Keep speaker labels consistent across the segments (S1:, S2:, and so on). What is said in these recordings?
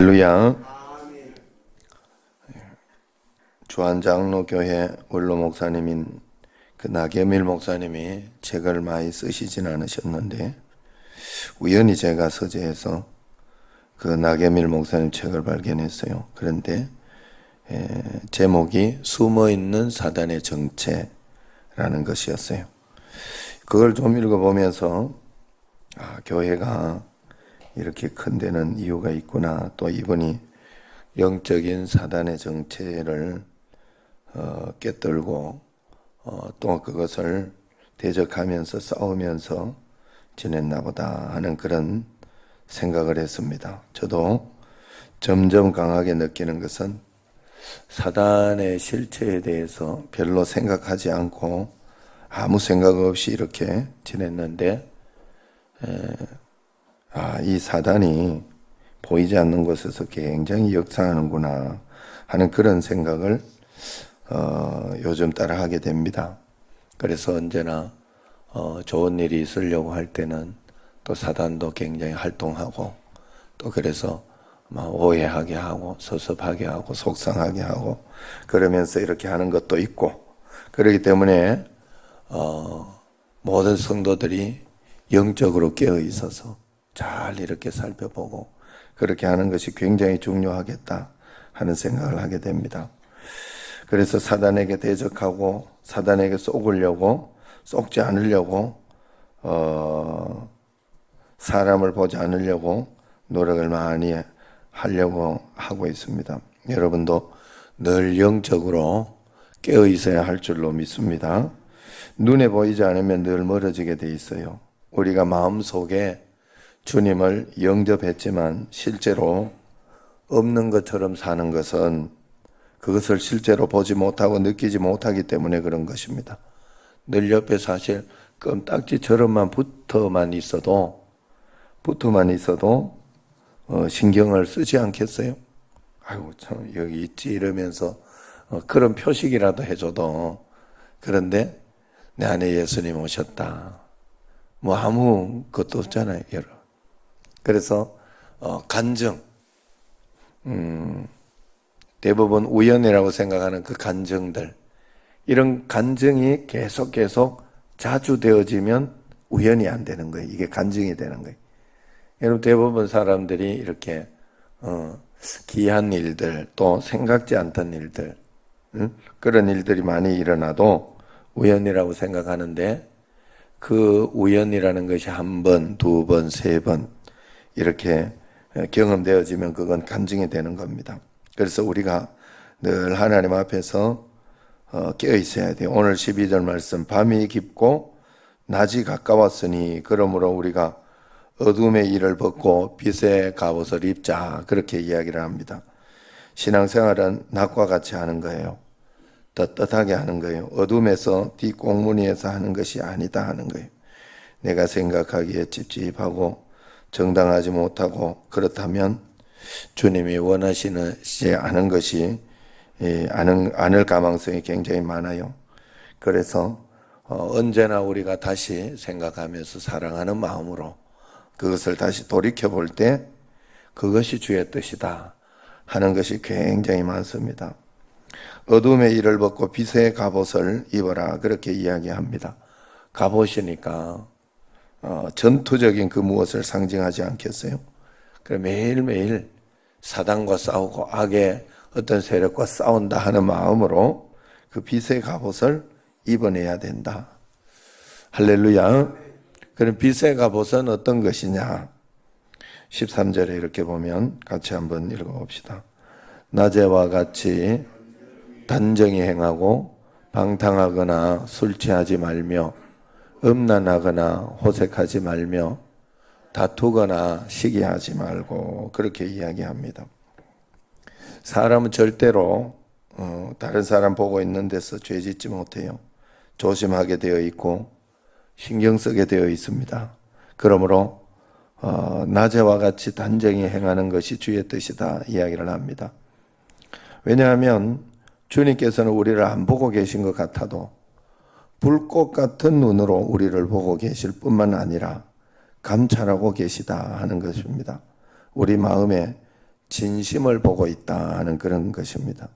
S1: 할렐루야. 주한장로교회 원로 목사님인 그 나겸일 목사님이 책을 많이 쓰시진 않으셨는데 우연히 제가 서재에서 그 나겸일 목사님 책을 발견했어요. 그런데 제목이 숨어있는 사단의 정체라는 것이었어요. 그걸 좀 읽어보면서 교회가 이렇게 큰 데는 이유가 있구나. 또 이분이 영적인 사단의 정체를 깨뜨리고 또 그것을 대적하면서 싸우면서 지냈나 보다 하는 그런 생각을 했습니다. 저도 점점 강하게 느끼는 것은 사단의 실체에 대해서 별로 생각하지 않고 아무 생각 없이 이렇게 지냈는데 이 사단이 보이지 않는 곳에서 굉장히 역사하는구나 하는 그런 생각을 요즘 따라 하게 됩니다. 그래서 언제나 좋은 일이 있으려고 할 때는 또 사단도 굉장히 활동하고 또 그래서 오해하게 하고 섭섭하게 하고 속상하게 하고 그러면서 이렇게 하는 것도 있고, 그렇기 때문에 모든 성도들이 영적으로 깨어 있어서 잘 이렇게 살펴보고 그렇게 하는 것이 굉장히 중요하겠다 하는 생각을 하게 됩니다. 그래서 사단에게 대적하고 사단에게 속지 않으려고 사람을 보지 않으려고 노력을 많이 하려고 하고 있습니다. 여러분도 늘 영적으로 깨어 있어야 할 줄로 믿습니다. 눈에 보이지 않으면 늘 멀어지게 돼 있어요. 우리가 마음속에 주님을 영접했지만 실제로 없는 것처럼 사는 것은 그것을 실제로 보지 못하고 느끼지 못하기 때문에 그런 것입니다. 늘 옆에 사실 껌딱지처럼만 붙어만 있어도 신경을 쓰지 않겠어요? 아이고 참 여기 있지 이러면서 그런 표식이라도 해줘도, 그런데 내 안에 예수님 오셨다 아무것도 없잖아요, 여러분. 그래서 간증, 대부분 우연이라고 생각하는 그 간증들, 이런 간증이 계속 자주 되어지면 우연이 안 되는 거예요. 이게 간증이 되는 거예요. 여러분, 대부분 사람들이 이렇게 귀한 일들, 또 생각지 않던 일들, 그런 일들이 많이 일어나도 우연이라고 생각하는데, 그 우연이라는 것이 한 번, 두 번, 세 번 이렇게 경험되어지면 그건 간증이 되는 겁니다. 그래서 우리가 늘 하나님 앞에서 깨어 있어야 돼요. 오늘 12절 말씀, 밤이 깊고 낮이 가까웠으니 그러므로 우리가 어둠의 일을 벗고 빛의 갑옷을 입자, 그렇게 이야기를 합니다. 신앙생활은 낮과 같이 하는 거예요. 떳떳하게 하는 거예요. 어둠에서 뒷공무니에서 하는 것이 아니다 하는 거예요. 내가 생각하기에 찝찝하고 정당하지 못하고 그렇다면 주님이 원하시지 않은 것이 않을 가망성이 굉장히 많아요. 그래서 언제나 우리가 다시 생각하면서 사랑하는 마음으로 그것을 다시 돌이켜볼 때 그것이 주의 뜻이다 하는 것이 굉장히 많습니다. 어둠의 일을 벗고 빛의 갑옷을 입어라, 그렇게 이야기합니다. 갑옷이니까 전투적인 그 무엇을 상징하지 않겠어요? 그럼 매일매일 사단과 싸우고 악의 어떤 세력과 싸운다 하는 마음으로 그 빛의 갑옷을 입어내야 된다. 할렐루야. 그럼 빛의 갑옷은 어떤 것이냐? 13절에 이렇게 보면 같이 한번 읽어봅시다. 낮에와 같이 단정히 행하고 방탕하거나 술 취하지 말며 음란하거나 호색하지 말며 다투거나 시기하지 말고, 그렇게 이야기합니다. 사람은 절대로 다른 사람 보고 있는 데서 죄 짓지 못해요. 조심하게 되어 있고 신경 쓰게 되어 있습니다. 그러므로 낮에와 같이 단정히 행하는 것이 주의 뜻이다 이야기를 합니다. 왜냐하면 주님께서는 우리를 안 보고 계신 것 같아도 불꽃 같은 눈으로 우리를 보고 계실 뿐만 아니라 감찰하고 계시다 하는 것입니다. 우리 마음에 진심을 보고 있다 하는 그런 것입니다.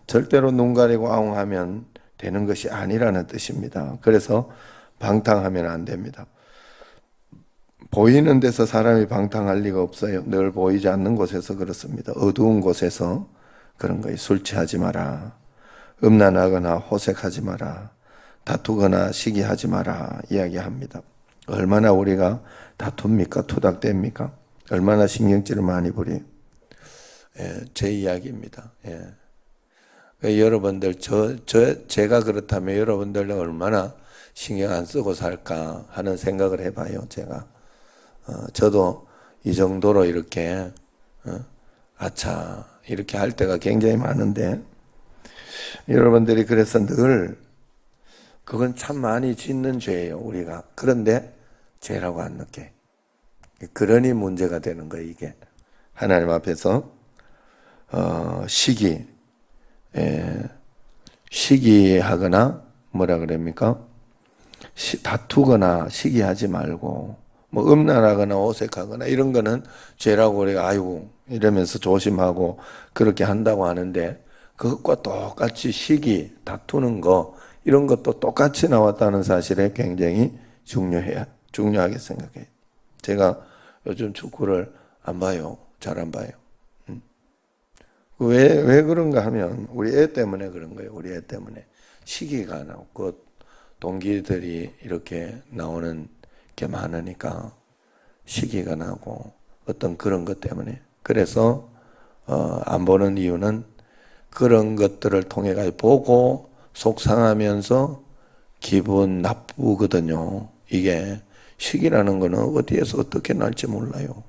S1: 절대로 눈 가리고 아웅하면 되는 것이 아니라는 뜻입니다. 그래서 방탕하면 안 됩니다. 보이는 데서 사람이 방탕할 리가 없어요. 늘 보이지 않는 곳에서 그렇습니다. 어두운 곳에서 그런 거예요. 술 취하지 마라. 음란하거나 호색하지 마라. 다투거나 시기하지 마라 이야기합니다. 얼마나 우리가 다툽니까? 투닥댑니까? 얼마나 신경질을 많이 부려요. 예, 제 이야기입니다. 예. 여러분들 제가 그렇다면 여러분들은 얼마나 신경 안 쓰고 살까 하는 생각을 해봐요. 제가 저도 이 정도로 이렇게 아차 이렇게 할 때가 굉장히 많은데, 여러분들이 그래서 늘 그건 참 많이 짓는 죄예요, 우리가. 그런데 죄라고 안 느껴요. 그러니 문제가 되는 거예요, 이게. 하나님 앞에서 시기하거나 뭐라 그럽니까? 다투거나 시기하지 말고, 뭐 음란하거나 어색하거나 이런 거는 죄라고 우리가 아이고 이러면서 조심하고 그렇게 한다고 하는데, 그것과 똑같이 시기, 다투는 거 이런 것도 똑같이 나왔다는 사실에 굉장히 중요하게 생각해요. 제가 요즘 축구를 안 봐요. 잘 안 봐요. 왜 그런가 하면 우리 애 때문에 그런 거예요. 우리 애 때문에. 시기가 나고 그 동기들이 이렇게 나오는 게 많으니까 시기가 나고 어떤 그런 것 때문에. 그래서 안 보는 이유는 그런 것들을 통해 가지고 보고 속상하면서 기분 나쁘거든요. 이게 시기라는 거는 어디에서 어떻게 날지 몰라요.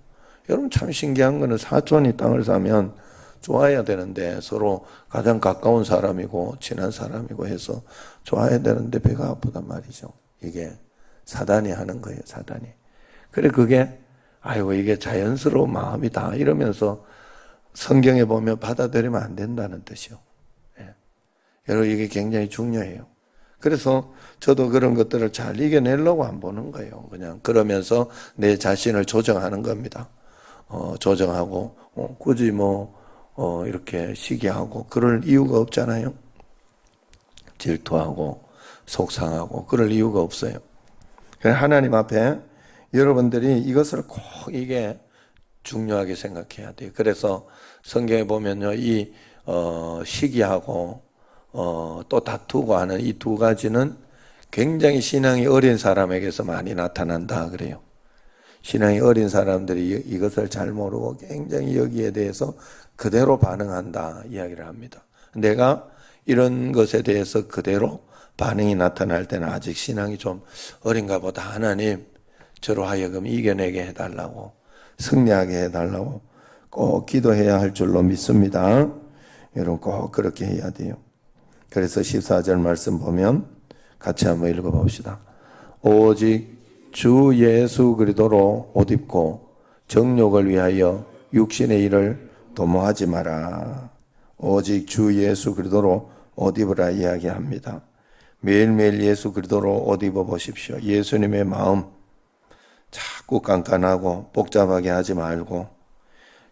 S1: 여러분 참 신기한 거는 사촌이 땅을 사면 좋아해야 되는데, 서로 가장 가까운 사람이고 친한 사람이고 해서 좋아해야 되는데 배가 아프단 말이죠. 이게 사단이 하는 거예요, 사단이. 그래 그게 아이고 이게 자연스러운 마음이다 이러면서 성경에 보면 받아들이면 안 된다는 뜻이요. 예. 여러분 이게 굉장히 중요해요. 그래서 저도 그런 것들을 잘 이겨내려고 안 보는 거예요. 그냥 그러면서 내 자신을 조정하는 겁니다. 조정하고 굳이 이렇게 시기하고 그럴 이유가 없잖아요. 질투하고 속상하고 그럴 이유가 없어요. 그래서 하나님 앞에 여러분들이 이것을 꼭 이게 중요하게 생각해야 돼요. 그래서 성경에 보면요, 이 시기하고 또 다투고 하는 이 두 가지는 굉장히 신앙이 어린 사람에게서 많이 나타난다 그래요. 신앙이 어린 사람들이 이것을 잘 모르고 굉장히 여기에 대해서 그대로 반응한다 이야기를 합니다. 내가 이런 것에 대해서 그대로 반응이 나타날 때는 아직 신앙이 좀 어린가 보다. 하나님 저로 하여금 이겨내게 해달라고, 승리하게 해달라고 꼭 기도해야 할 줄로 믿습니다. 여러분 꼭 그렇게 해야 돼요. 그래서 14절 말씀 보면 같이 한번 읽어봅시다. 오직 주 예수 그리스도로 옷 입고 정욕을 위하여 육신의 일을 도모하지 마라. 오직 주 예수 그리스도로 옷 입으라 이야기합니다. 매일매일 예수 그리스도로 옷 입어 보십시오. 예수님의 마음 자꾸 깐깐하고 복잡하게 하지 말고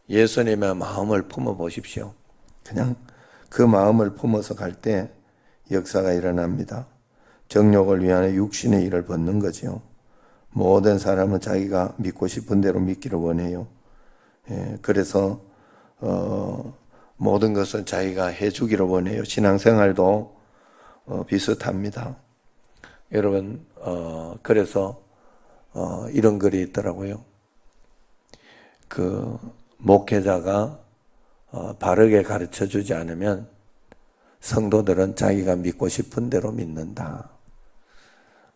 S1: 예수님의 마음을 품어 보십시오. 그냥 그 마음을 품어서 갈 때 역사가 일어납니다. 정욕을 위하여 육신의 일을 벗는 거죠. 모든 사람은 자기가 믿고 싶은 대로 믿기를 원해요. 그래서 모든 것은 자기가 해주기를 원해요. 신앙생활도 비슷합니다. 여러분 그래서 이런 글이 있더라고요. 그 목회자가 바르게 가르쳐주지 않으면 성도들은 자기가 믿고 싶은 대로 믿는다.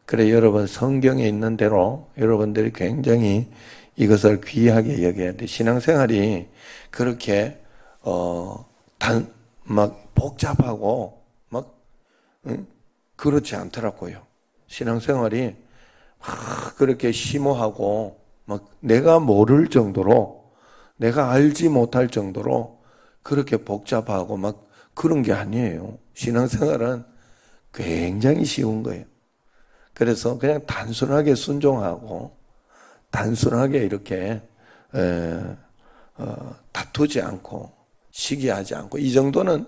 S1: 그래 여러분 성경에 있는 대로 여러분들이 굉장히 이것을 귀하게 여겨야 돼. 신앙생활이 그렇게 막 복잡하고 막 그렇지 않더라고요. 신앙생활이 막 그렇게 심오하고 막 내가 모를 정도로, 내가 알지 못할 정도로 그렇게 복잡하고 막 그런 게 아니에요. 신앙생활은 굉장히 쉬운 거예요. 그래서 그냥 단순하게 순종하고 단순하게 이렇게 다투지 않고 시기하지 않고 이 정도는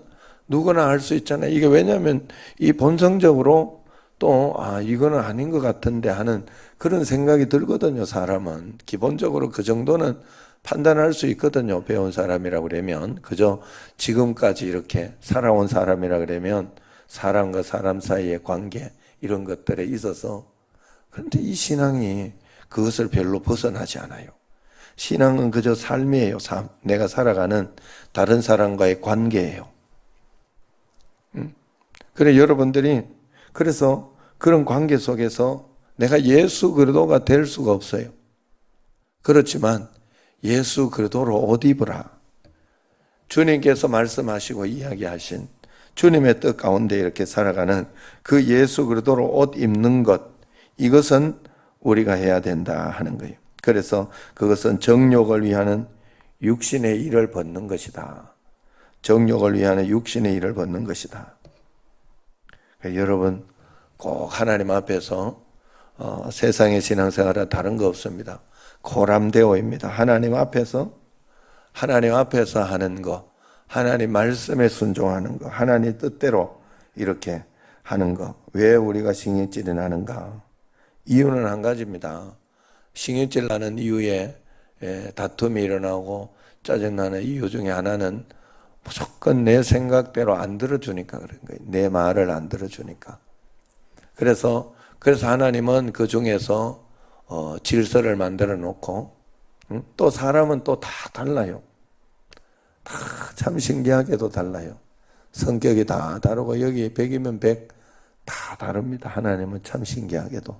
S1: 누구나 할 수 있잖아요. 이게 왜냐하면 이 본성적으로 또 이거는 아닌 것 같은데 하는 그런 생각이 들거든요. 사람은 기본적으로 그 정도는 판단할 수 있거든요. 배운 사람이라 그러면 그저 지금까지 이렇게 살아온 사람이라 그러면 사람과 사람 사이의 관계 이런 것들에 있어서 그런데 이 신앙이 그것을 별로 벗어나지 않아요. 신앙은 그저 삶이에요. 내가 살아가는 다른 사람과의 관계예요. 그래 여러분들이 그래서 그런 관계 속에서 내가 예수 그리스도가 될 수가 없어요. 그렇지만 예수 그리스도로 옷 입으라. 주님께서 말씀하시고 이야기하신 주님의 뜻 가운데 이렇게 살아가는 그 예수 그리스도로 옷 입는 것 이것은 우리가 해야 된다 하는 거예요. 그래서 그것은 정욕을 위하는 육신의 일을 벗는 것이다. 정욕을 위하는 육신의 일을 벗는 것이다. 여러분 꼭 하나님 앞에서 세상의 신앙생활은 다른 거 없습니다. 고람대오입니다. 하나님 앞에서 하는 거, 하나님 말씀에 순종하는 거, 하나님 뜻대로 이렇게 하는 거. 왜 우리가 신경질이 나는가? 이유는 한 가지입니다. 신경질 나는 이유에 다툼이 일어나고 짜증나는 이유 중에 하나는 무조건 내 생각대로 안 들어주니까 그런 거예요. 내 말을 안 들어주니까. 그래서 하나님은 그 중에서 질서를 만들어 놓고 또 사람은 또 다 달라요. 다 참 신기하게도 달라요. 성격이 다 다르고 여기 100이면 100 다 다릅니다. 하나님은 참 신기하게도.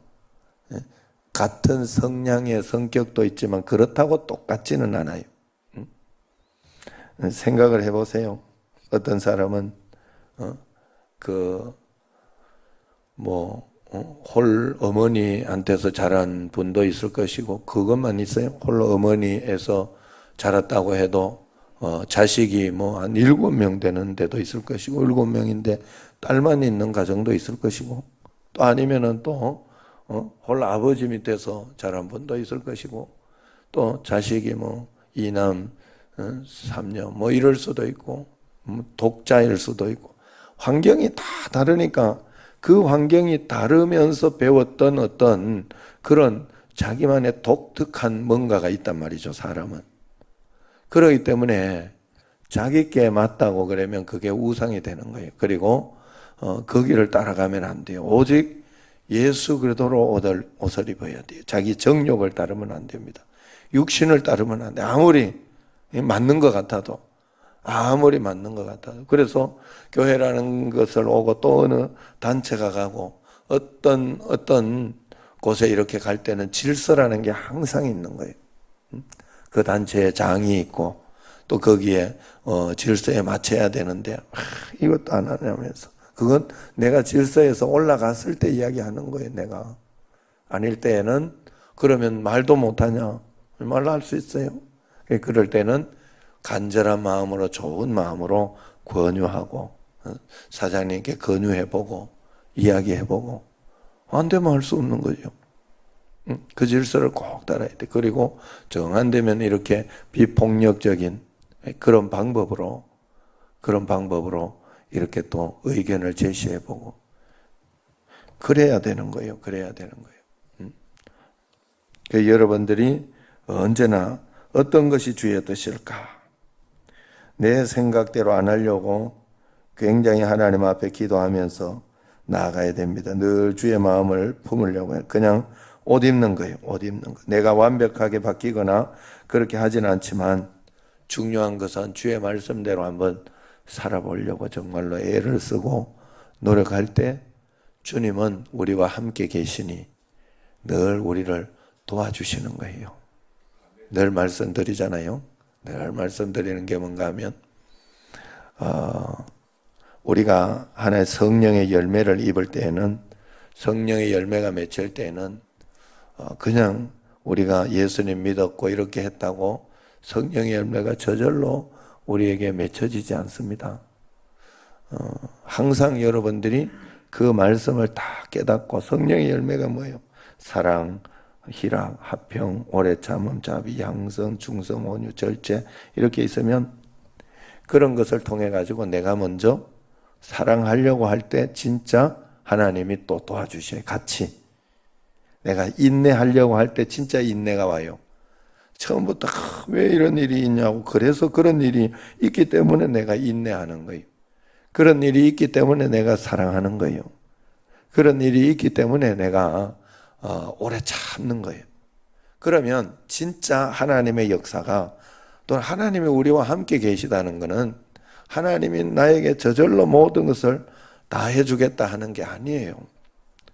S1: 같은 성량의 성격도 있지만 그렇다고 똑같지는 않아요. 생각을 해보세요. 어떤 사람은 홀 어머니한테서 자란 분도 있을 것이고 그것만 있어요. 홀 어머니에서 자랐다고 해도 자식이 한 7명 되는 데도 있을 것이고 7명인데 딸만 있는 가정도 있을 것이고 또 아니면은 또 홀 아버지 밑에서 자란 분도 있을 것이고 또 자식이 2남 3녀 이럴 수도 있고 독자일 수도 있고 환경이 다 다르니까 그 환경이 다르면서 배웠던 어떤 그런 자기만의 독특한 뭔가가 있단 말이죠. 사람은. 그렇기 때문에 자기께 맞다고 그러면 그게 우상이 되는 거예요. 그리고 그 길을 따라가면 안 돼요. 오직 예수 그리스도로 옷을 입어야 돼요. 자기 정욕을 따르면 안 됩니다. 육신을 따르면 안 돼요. 아무리 맞는 것 같아도 그래서 교회라는 것을 오고 또 어느 단체가 가고 어떤 곳에 이렇게 갈 때는 질서라는 게 항상 있는 거예요. 그 단체에 장이 있고 또 거기에 질서에 맞춰야 되는데 이것도 안 하냐면서 그건 내가 질서에서 올라갔을 때 이야기하는 거예요. 내가 아닐 때에는 그러면 말도 못하냐? 말로 할 수 있어요. 그럴 때는 간절한 마음으로 좋은 마음으로 권유하고 사장님께 권유해보고 이야기해보고 안 되면 할 수 없는 거죠. 그 질서를 꼭 따라야 돼. 그리고 정 안 되면 이렇게 비폭력적인 그런 방법으로 이렇게 또 의견을 제시해보고 그래야 되는 거예요. 여러분들이 언제나 어떤 것이 주의 뜻일까? 내 생각대로 안 하려고 굉장히 하나님 앞에 기도하면서 나아가야 됩니다. 늘 주의 마음을 품으려고 해요. 그냥 옷 입는 거예요. 내가 완벽하게 바뀌거나 그렇게 하진 않지만 중요한 것은 주의 말씀대로 한번 살아보려고 정말로 애를 쓰고 노력할 때 주님은 우리와 함께 계시니 늘 우리를 도와주시는 거예요. 늘 말씀드리잖아요. 늘 말씀드리는 게 뭔가 하면 우리가 하나의 성령의 열매를 입을 때에는 성령의 열매가 맺힐 때에는 그냥 우리가 예수님 믿었고 이렇게 했다고 성령의 열매가 저절로 우리에게 맺혀지지 않습니다. 항상 여러분들이 그 말씀을 다 깨닫고 성령의 열매가 뭐예요? 사랑, 희락, 화평, 오래 참음, 자비, 양선, 중성, 온유, 절제 이렇게 있으면 그런 것을 통해 가지고 내가 먼저 사랑하려고 할 때 진짜 하나님이 또 도와주셔요. 같이. 내가 인내하려고 할 때 진짜 인내가 와요. 처음부터 왜 이런 일이 있냐고, 그래서 그런 일이 있기 때문에 내가 인내하는 거예요. 그런 일이 있기 때문에 내가 사랑하는 거예요. 그런 일이 있기 때문에 내가 오래 참는 거예요. 그러면 진짜 하나님의 역사가, 또 하나님이 우리와 함께 계시다는 것은 하나님이 나에게 저절로 모든 것을 다 해주겠다 하는 게 아니에요.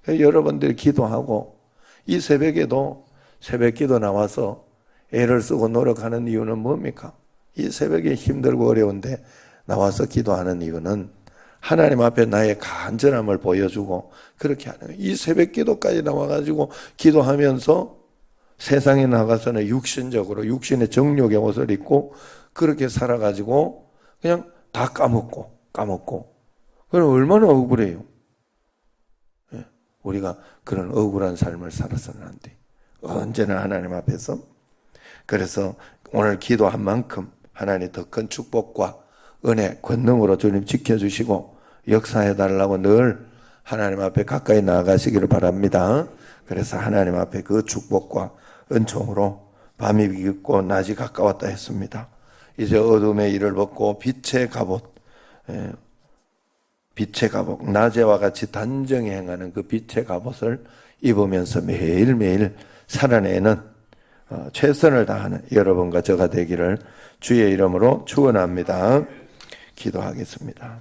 S1: 여러분들이 기도하고 이 새벽에도 새벽 기도 나와서 애를 쓰고 노력하는 이유는 뭡니까? 이 새벽에 힘들고 어려운데 나와서 기도하는 이유는 하나님 앞에 나의 간절함을 보여주고 그렇게 하는 거예요. 이 새벽 기도까지 나와가지고 기도하면서 세상에 나가서는 육신적으로 육신의 정욕의 옷을 입고 그렇게 살아가지고 그냥 다 까먹고 그럼 얼마나 억울해요. 우리가 그런 억울한 삶을 살아서는 안 돼. 언제나 하나님 앞에서. 그래서 오늘 기도한 만큼 하나님 더 큰 축복과 은혜, 권능으로 주님 지켜주시고 역사해달라고 늘 하나님 앞에 가까이 나아가시기를 바랍니다. 그래서 하나님 앞에 그 축복과 은총으로 밤이 깊고 낮이 가까웠다 했습니다. 이제 어둠의 일을 벗고 빛의 갑옷, 낮에와 같이 단정히 행하는 그 빛의 갑옷을 입으면서 매일매일 살아내는 최선을 다하는 여러분과 저가 되기를 주의 이름으로 축원합니다. 기도하겠습니다.